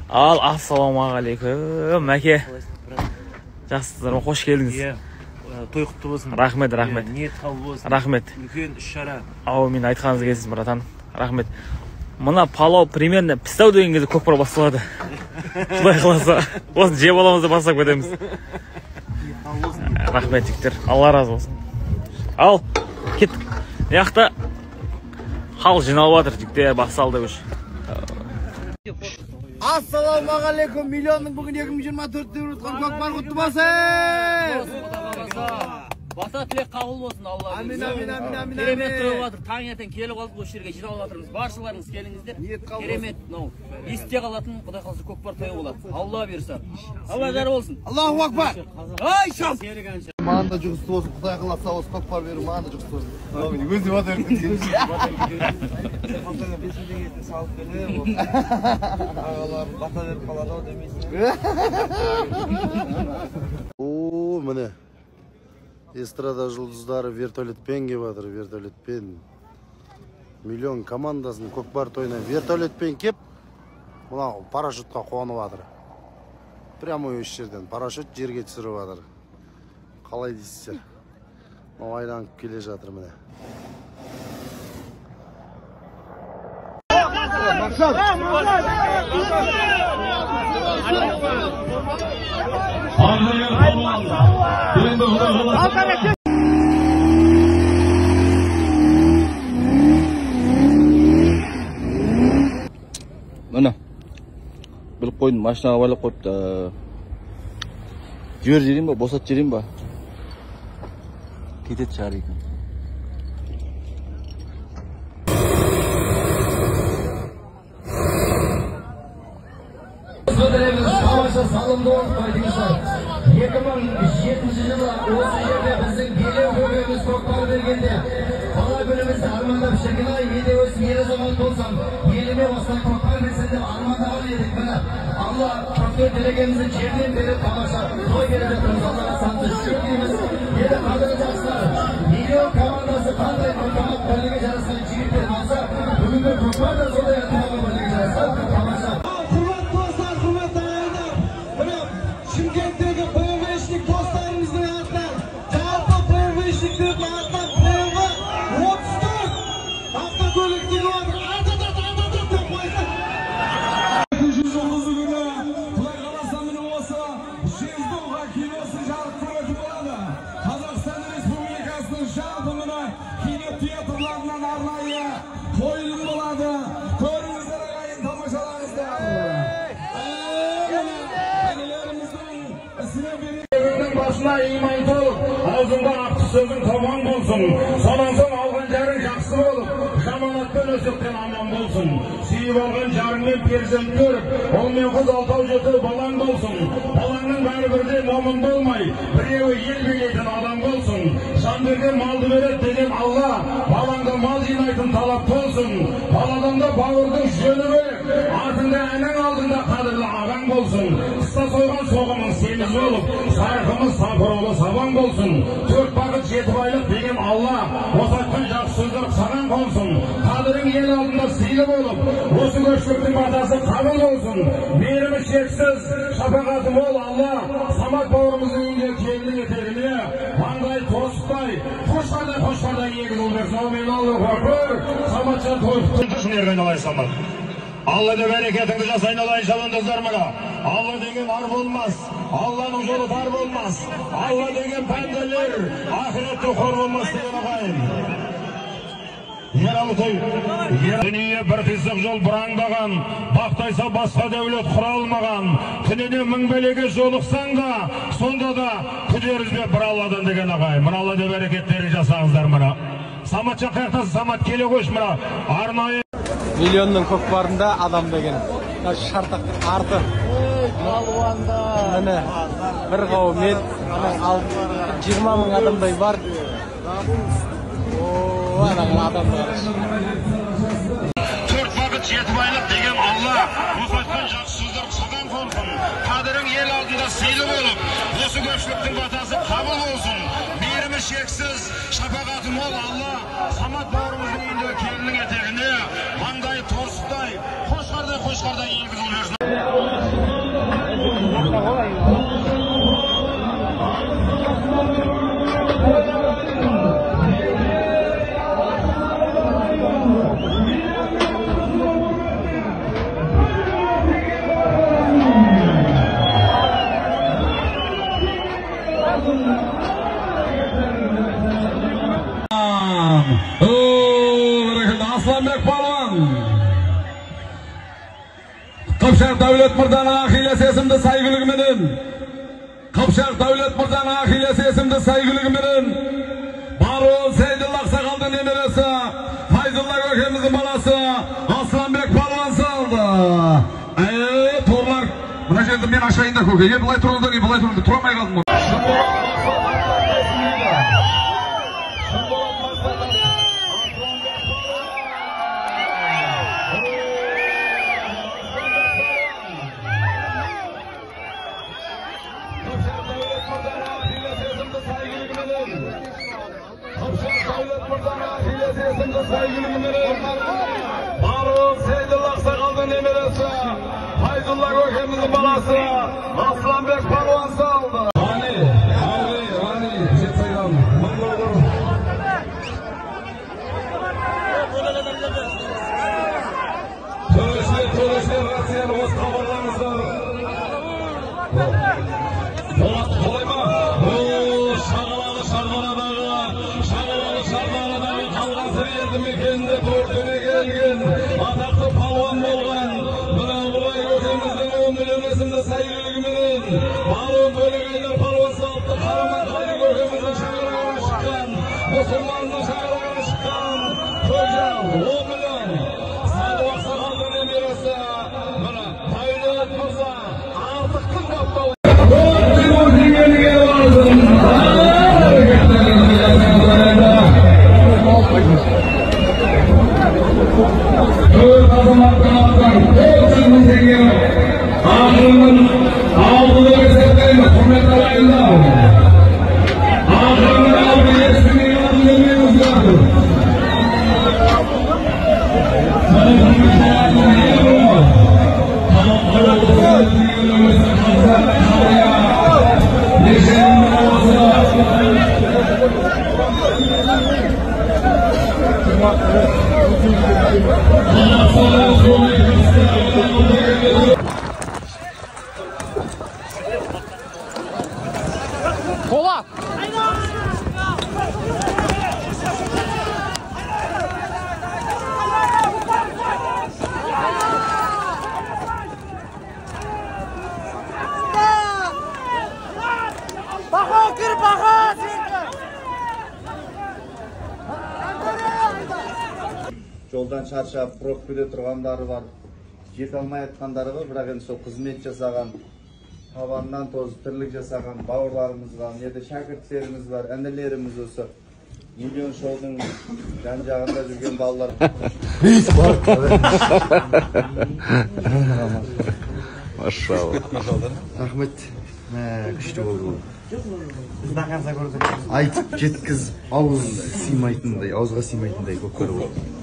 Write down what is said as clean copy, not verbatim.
Ал, ассалаумағалейкум, мәке. Жақсыздар ма, қош келдіңіз. Той құтты болсын. Рахмет. Ниет қабыл болсын. Рахмет. Үлкен іс-шара. Мен айтқаныңыз келсіз, братан. Рахмет. Мына палау примерно пістау деген кезде көкпар басталады. Құдай қаласа, осын жеп аламыз деп бастап кетеміз. Рахмет жігіттер, Алла разы болсын. Ал, кеттік. Яқта хал жиналып жатыр, жігіттер басталды өш. Ассалаумағалейкум, миллионның бүгін 2024-те өткен көкпар құтты болсын. Баса тілек қабыл болсын, Алла. Амин. Керемет той жатыр. Таңертең келіп алдық осы жерге жиналып жатырмыз. Баршаларыңыз келіңіздер. Керемет, есте қалатын, Құдай қаласа көкпар тойы болады. Алла берсін. Алла жары болсын. Аллаху акбар. Ай, шам. Маған да жұғысты болсын, Құдай қаласа осы көкпар беру, маған да жұғысты болсын. Өзі бата өркін. Ағалар бата беріп қалады демейсің. Міне. Эстрада жұлдыздары вертолетпен кеп жатыр, вертолетпен. Миллион командасын көкпар тойына вертолетпен кеп, мына парашютқа қуанып жатыр. Прямо өз жерден парашют жерге түсіріп жатыр. Қалай дейсіздер? Мына айланып келе жатыр міне. Mana bilib qo'ydim, mashinaga olib qo'yibdi. Jibirib jiring ba, bosatib jiring ba. Ketib chiqar ekan. Savaşa salındı oldu arkadaşlar. 2007 yılı осы жерде біздің белеу көбеміз көкпар бергенде бала күнімізді армандап шіркінай еде өсіп ер азамат болсам еліме бастан көкпар берсем деп армандаған едік. Міне Алла көктен тілегенімізді жерден беріп тамаша той беріп жатырмыз. Аллаға санты шүкір дейміз. Енді қадірлі жақсылар, миллион командасы қандай көкпар бірлігі жарасқан жігіттер болса, бүгінгі көкпар да сондай атымағы бірлігі жарасқан тамаша. Şirketteki PV'şlik dostlarımızın atlar, Çağatma PV'şliktir atlar, PV 34 hafta kolektifi var. Yüzyılımızı günü, Kulay Kalasamını olsa, Şezdoğ'a kilosu жарық көретін болады. Қазақстан Республикасының жалпымына кино театрларынан арнайы қойылым болады. Көріңіздер ағайын, тамашалаңыздар. Басына иман толып, аузында ақтық сөзің тамам болсын. Сонан соң алған жарың жақсы болып, жаманатпен өсектен аман болсын. Сүйіп алған жарыңмен перзент көріп, ол мен қыз алтау жеті балаң болсын. Балаңның бәрі бірде момын болмай, біреуі ел билейтін адам болсын. Жан берген малды береді деген Алла, балаңда мал жинайтын талап болсын. Баладан да бауырдың жөні бөлек, артында әнің алдында қадірлі ағаң болсын. Қыста сойған соғымың семіз болып, сарқымыз сапырулы сабан болсын. Төрт бақыт жеті байлық деген Алла, осы айтқан жақсы сөздер саған қонсын. Қадірің ел алдында сыйлы болып, осы көпшіліктің батасы қабыл болсын. Мейірімі шексіз, шапағаты мол Алла, Самат бауырымыздың үйінде келдің етегіне, маңдай тоспай, қошқардай егіз ұл берсін. Әумин, Аллаху акбар. Саматжан тойып тұрсын ерген алай Самат. Алла да бәрекетіңді жасайын алайын шабандоздар мұға. Алла деген ар болмас, Алланың жолы тар болмас. Алла деген пәнделер, ақыретте қор болмас деген ағайын. Ералы той, дүние бір қисық жол бұраңдаған, бақтайса басқа дәулет құралмаған. Түніне мың бәлеге жолықсаң да, сонда да күдерізбе бір Алладан деген ағайын. Мұна Алла да бәрекеттері жасаңыздар мұна. Саматша қаяқтасы, Самат келе қойш мұна. Арнайы Миллионның көкпарында адам деген шартақтың арты. Міне бір қауым ел, 20 мың адамдай бар. Адамдар. Төрт бақыт жеті байлық деген Алла, осы айтқан жақсы сөздер саған қонсын. Қадірің ел алдында сыйлы болып, осы көпшіліктің батасы қабыл болсын. Мейірімі шексіз, шапағаты мол Алла, Самат бауырымыздың үйінде келіннің етегіне, маңдайы торсықтай, қошқардай егіз ұл берсін. Qıpşaq Davlat Mırdanın ahilesi esimde saygılığımının. Qıpşaq Davlat Mırdanın ahilesi esimde saygılığımının. Barol Seydil Aksakal'ın emiresi. Fayzullah Gökemizin balası. Aslanbek Palvan saldı. Torlar. Buna geldim ben aşağı indir köke. Bulay turuldu, bulay turuldu. Turamay kaldım. Barol Seydil Aksakal'ın emiresi. Fayzullah Gökemizin balası. Aslanbek Palvan saldı. Hani. Töreşler Rasiyalı hoş kabarlarınızlar. Kolayma. Şağılalı kalğası yerdi mekende tortuna gelgen. Ataklı palvan bolgan. Buna bulay Gökemizden 10 milyon esimde saygılığımının. Balon bölgeyler palvan saldı. Karaman Kayı Gökemizden şağırağına çıkan. Musulmanın şağırağına çıkan. Köycal 10 milyon. Sadı Aksakal'ın emiresi. Buna Davlat Mırza. Artık kılmakta. Kola. Baho kir baho. Жолдан шаршап, пробкада тұрғандары бар, жете алмай жатқандары бар, бірақ енді сол қызмет жасаған, табаннан тозып тірлік жасаған бауырларымызға, енді шәкірттеріміз бар, інілеріміз осы миллион шоудың жан-жағында жүрген балалар. Машалла. Рахмет. Күшті болды. Айтып жеткіз, ауызға сыймайтындай көкпар болды.